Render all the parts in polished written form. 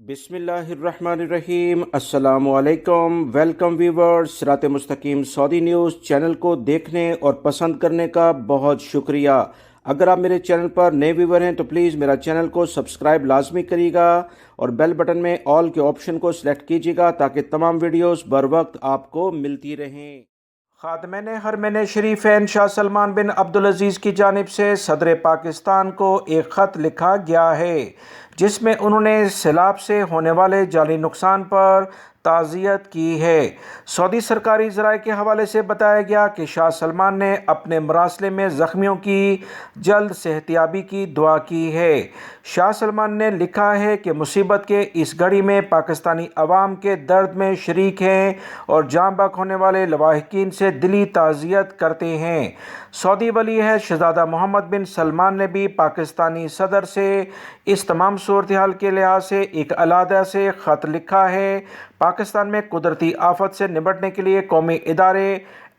बिस्मिल्लाहिर्रहमानिर्रहीम। अस्सलामुअलैकुम। Welcome viewers. सिरात मुस्तकीम सऊदी न्यूज़ चैनल को देखने और पसंद करने का बहुत शुक्रिया। अगर आप मेरे चैनल पर नए व्यूवर हैं तो प्लीज़ मेरा चैनल को सब्सक्राइब लाजमी करिएगा और बेल बटन में ऑल के ऑप्शन को सिलेक्ट कीजिएगा ताकि तमाम वीडियोस बर वक्त आपको मिलती रहें। खादमैन हरमैन शरीफैन शाह सलमान बिन अब्दुल अजीज़ की जानिब से सदर पाकिस्तान को एक ख़त लिखा गया है जिसमें उन्होंने सैलाब से होने वाले जानी नुकसान पर ताज़ियत की है। सऊदी सरकारी ज़राए के हवाले से बताया गया कि शाह सलमान ने अपने मरासले में ज़ख्मियों की जल्द सेहतियाबी की दुआ की है। शाह सलमान ने लिखा है कि मुसीबत के इस घड़ी में पाकिस्तानी अवाम के दर्द में शरीक हैं और जाँ बहक होने वाले लवाहिकीन से दिली ताज़ियत करते हैं। सऊदी वली है शहज़ादा मोहम्मद बिन सलमान ने भी पाकिस्तानी सदर से इस तमाम सूरत हाल के लिहाज से एक अलहदा से ख़त लिखा है। पाकिस्तान में कुदरती आफत से निपटने के लिए कौमी इदारे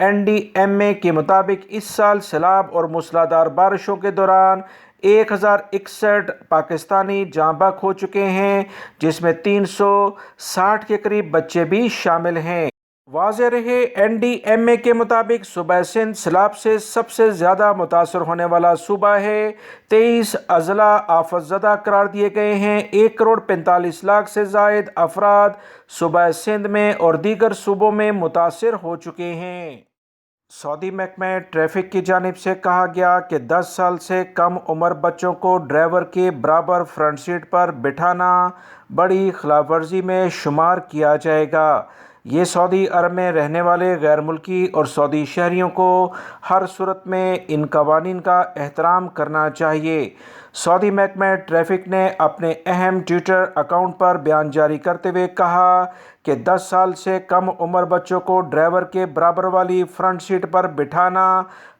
NDMA के मुताबिक इस साल सैलाब और मूसलाधार बारिशों के दौरान 1061 पाकिस्तानी जाँ बहक हो चुके हैं, जिसमें 360 के करीब बच्चे भी शामिल हैं। वाज़ेह रहे NDMA के मुताबिक सूबा सिंध सैलाब से सबसे ज़्यादा मुतासर होने वाला सूबा है। 23 अजला आफत ज़दा करार दिए गए हैं। 1,45,00,000 से ज़ायद अफराद सूबा सिंध में और दीगर सूबों में मुतासर हो चुके हैं। सऊदी महकमा ट्रैफिक की जानिब से कहा गया कि 10 साल से कम उम्र बच्चों को ड्राइवर के बराबर फ्रंट सीट पर बिठाना बड़ी खिलाफ वर्जी में शुमार किया जाएगा। ये सऊदी अरब में रहने वाले गैर मुल्की और सऊदी शहरियों को हर सूरत में इन कवानीन का एहतराम करना चाहिए। सऊदी महकमा ट्रैफिक ने अपने अहम ट्विटर अकाउंट पर बयान जारी करते हुए कहा कि 10 साल से कम उम्र बच्चों को ड्राइवर के बराबर वाली फ्रंट सीट पर बिठाना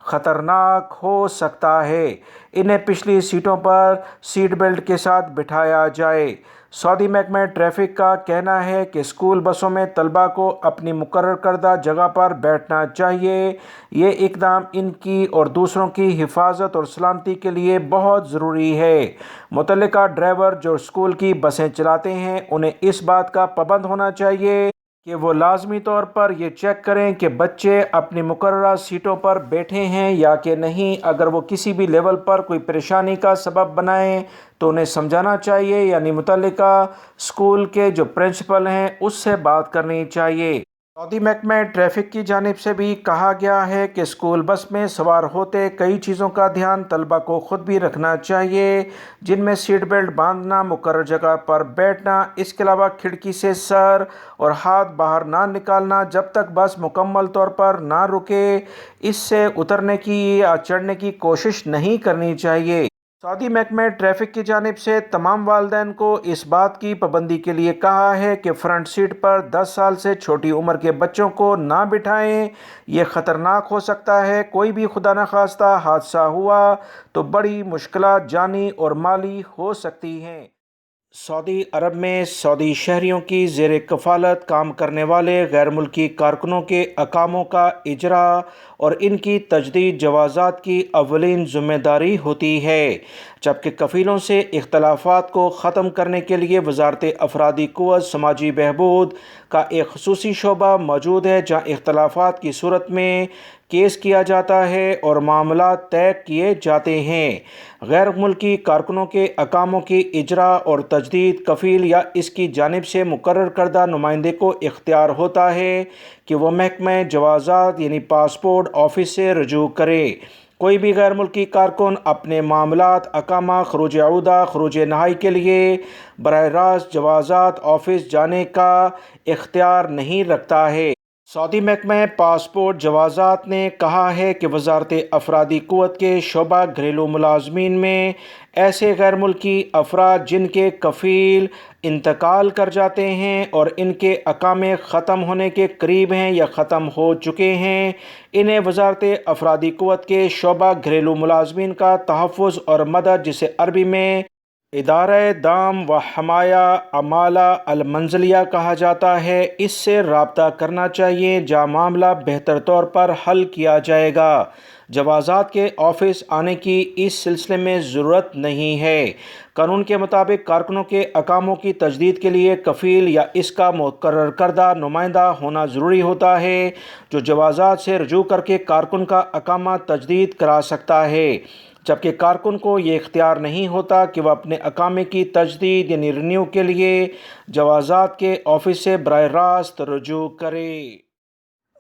ख़तरनाक हो सकता है। इन्हें पिछली सीटों पर सीट बेल्ट के साथ बिठाया जाए। सऊदी महकमा ट्रैफिक का कहना है कि स्कूल बसों में तलबा को अपनी मुकर्रर करदा जगह पर बैठना चाहिए। ये इक़दाम इनकी और दूसरों की हिफाजत और सलामती के लिए बहुत ज़रूरी है। मुतल्लिका ड्राइवर जो स्कूल की बसें चलाते हैं उन्हें इस बात का पाबंद होना चाहिए कि वो लाजमी तौर पर यह चेक करें कि बच्चे अपनी मुकर्ररा सीटों पर बैठे हैं या कि नहीं। अगर वो किसी भी लेवल पर कोई परेशानी का सबब बनाएं तो उन्हें समझाना चाहिए, यानी मुतल्लिका स्कूल के जो प्रिंसिपल हैं उससे बात करनी चाहिए। सऊदी महकमा ट्रैफिक की जानिब से भी कहा गया है कि स्कूल बस में सवार होते कई चीज़ों का ध्यान तलबा को ख़ुद भी रखना चाहिए, जिनमें सीट बेल्ट बांधना, मुकर्रर जगह पर बैठना, इसके अलावा खिड़की से सर और हाथ बाहर ना निकालना जब तक बस मुकम्मल तौर पर ना रुके। इससे उतरने की या चढ़ने की कोशिश नहीं करनी चाहिए। सऊदी महकमा ट्रैफिक की जानिब से तमाम वालिदैन को इस बात की पाबंदी के लिए कहा है कि फ्रंट सीट पर 10 साल से छोटी उम्र के बच्चों को ना बिठाएं। ये ख़तरनाक हो सकता है। कोई भी खुदा न खास्ता हादसा हुआ तो बड़ी मुश्किलात जानी और माली हो सकती हैं। सऊदी अरब में सऊदी शहरियों की ज़ेर कफ़ालत काम करने वाले गैर मुल्की कारकुनों के अकामों का इजरा और इनकी तजदीद जवाज़ात की अव्वलीन ज़िम्मेदारी होती है, जबकि कफ़ीलों से इख्तलाफात को ख़त्म करने के लिए वज़ारत अफरादी क़ुव्वत समाजी बहबूद का एक ख़ुसूसी शोबा मौजूद है, जहाँ इख्तलाफात की सूरत में केस किया जाता है और मामला तय किए जाते हैं। गैर मुल्की कारकुनों के अकामों की इजरा और तजदीद कफ़ील या इसकी जानिब से मुकर्रर करदा नुमाइंदे को इख्तियार होता है कि वह महकमा जवाज़ात यानी पासपोर्ट ऑफिस से रजू करे। कोई भी गैर मुल्की कारकुन अपने मामलात, अकामा, खरूज अऊदा, खरूज नहाई के लिए बराह रास्त जवाज़ात ऑफिस जाने का इख्तियार नहीं रखता है। सऊदी महकमा पासपोर्ट जवाज़ात ने कहा है कि वज़ारत अफरादी क़ुव्वत के शोबा घरेलू मुलाजमीन में ऐसे गैर मुल्की अफराद जिनके कफ़ील इंतकाल कर जाते हैं और इनके अकामे ख़त्म होने के करीब हैं या ख़त्म हो चुके हैं, इन्हें वज़ारत अफरादी क़ुव्वत के शोबा घरेलू मुलाजमीन का तहफ़्फ़ुज़ और मदद, जिसे अरबी में ادارہ دام و حمایہ عمالہ المنزلیہ کہا جاتا ہے، اس سے رابطہ کرنا چاہیے جہاں معاملہ بہتر طور پر حل کیا جائے گا۔ جوازات کے آفس آنے کی اس سلسلے میں ضرورت نہیں ہے۔ قانون کے مطابق کارکنوں کے اقاموں کی تجدید کے لیے کفیل یا اس کا مقرر کردہ نمائندہ ہونا ضروری ہوتا ہے، جو جوازات سے رجوع کر کے کارکن کا اقامہ تجدید کرا سکتا ہے، جبکہ کارکن کو یہ اختیار نہیں ہوتا کہ وہ اپنے اقامے کی تجدید یعنی رینیو کے لیے جوازات کے آفس سے براہ راست رجوع کرے۔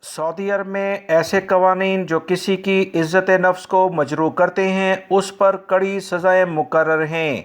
سعودی عرب میں ایسے قوانین جو کسی کی عزت نفس کو مجروح کرتے ہیں اس پر کڑی سزائیں مقرر ہیں۔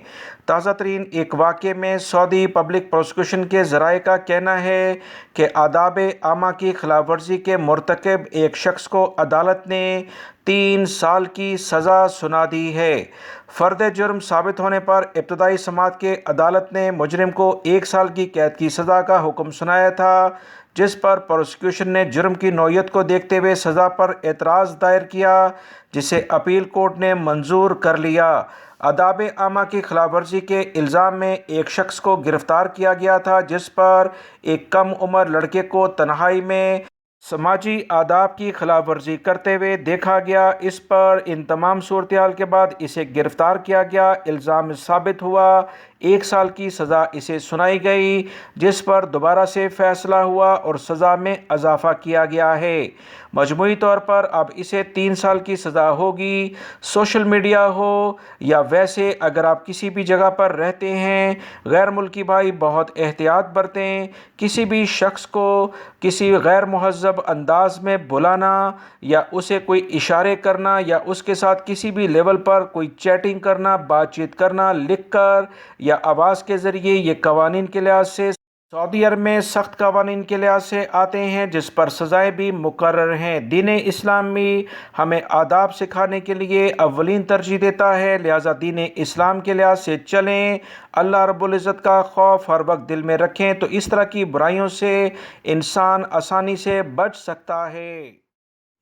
تازہ ترین ایک واقعے میں سعودی پبلک پروسیکیوشن کے ذرائع کا کہنا ہے کہ آداب عامہ کی خلاف ورزی کے مرتکب ایک شخص کو عدالت نے 3 سال کی سزا سنا دی ہے۔ فرد جرم ثابت ہونے پر ابتدائی سماعت کے عدالت نے مجرم کو 1 سال کی قید کی سزا کا حکم سنایا تھا، جس پر پروسیکیوشن نے جرم کی نوعیت کو دیکھتے ہوئے سزا پر اعتراض دائر کیا، جسے اپیل کورٹ نے منظور کر لیا۔ آداب عامہ کی خلاف ورزی کے الزام میں ایک شخص کو گرفتار کیا گیا تھا، جس پر ایک کم عمر لڑکے کو تنہائی میں سماجی آداب کی خلاف ورزی کرتے ہوئے دیکھا گیا۔ اس پر ان تمام صورتحال کے بعد اسے گرفتار کیا گیا، الزام ثابت ہوا، 1 سال کی سزا اسے سنائی گئی، جس پر دوبارہ سے فیصلہ ہوا اور سزا میں اضافہ کیا گیا ہے۔ مجموعی طور پر اب اسے 3 سال کی سزا ہوگی۔ سوشل میڈیا ہو یا ویسے اگر آپ کسی بھی جگہ پر رہتے ہیں، غیر ملکی بھائی بہت احتیاط برتیں۔ کسی بھی شخص کو کسی غیر مہذب انداز میں بلانا یا اسے کوئی اشارے کرنا یا اس کے ساتھ کسی بھی لیول پر کوئی چیٹنگ کرنا، بات چیت کرنا لکھ کر یا آواز کے ذریعے، یہ قوانین کے لحاظ سے سعودی عرب میں سخت قوانین کے لحاظ سے آتے ہیں، جس پر سزائیں بھی مقرر ہیں۔ دین اسلام بھی ہمیں آداب سکھانے کے لیے اولین ترجیح دیتا ہے، لہٰذا دین اسلام کے لحاظ سے چلیں، اللہ رب العزت کا خوف ہر وقت دل میں رکھیں، تو اس طرح کی برائیوں سے انسان آسانی سے بچ سکتا ہے۔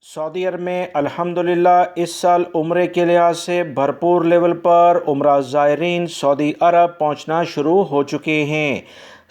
سعودی عرب میں الحمدللہ اس سال عمرے کے لحاظ سے بھرپور لیول پر عمرہ زائرین سعودی عرب پہنچنا شروع ہو چکے ہیں۔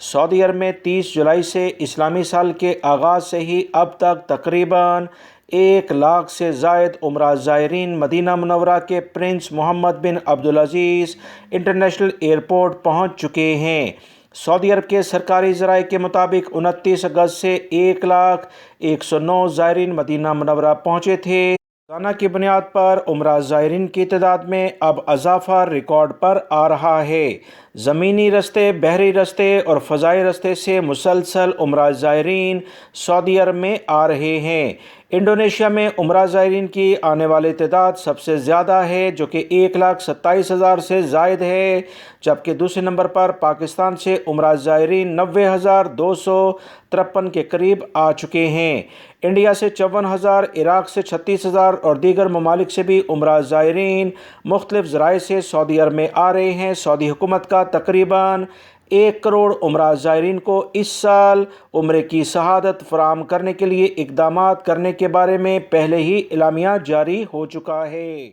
سعودی عرب میں 30 جولائی سے اسلامی سال کے آغاز سے ہی اب تک تقریباً 1 لاکھ سے زائد عمرہ زائرین مدینہ منورہ کے پرنس محمد بن عبدالعزیز انٹرنیشنل ایئرپورٹ پہنچ چکے ہیں۔ سعودی عرب کے سرکاری ذرائع کے مطابق 29 اگست سے 1,01,09 زائرین مدینہ منورہ پہنچے تھے۔ روزانہ کی بنیاد پر عمرہ زائرین کی تعداد میں اب اضافہ ریکارڈ پر آ رہا ہے۔ زمینی رستے، بحری رستے اور فضائی رستے سے مسلسل عمرہ زائرین سعودی عرب میں آ رہے ہیں۔ انڈونیشیا میں عمرہ زائرین کی آنے والی تعداد سب سے زیادہ ہے، جو کہ 1,27,000 سے زائد ہے، جبکہ دوسرے نمبر پر پاکستان سے عمرہ زائرین 90,253 کے قریب آ چکے ہیں۔ انڈیا سے 54,000، عراق سے 36,000 اور دیگر ممالک سے بھی عمرہ زائرین مختلف ذرائع سے سعودی عرب میں آ رہے ہیں۔ سعودی حکومت کا تقریباً 1 کروڑ عمرہ زائرین کو اس سال عمرے کی سعادت فراہم کرنے کے لیے اقدامات کرنے کے بارے میں پہلے ہی اعلامیہ جاری ہو چکا ہے۔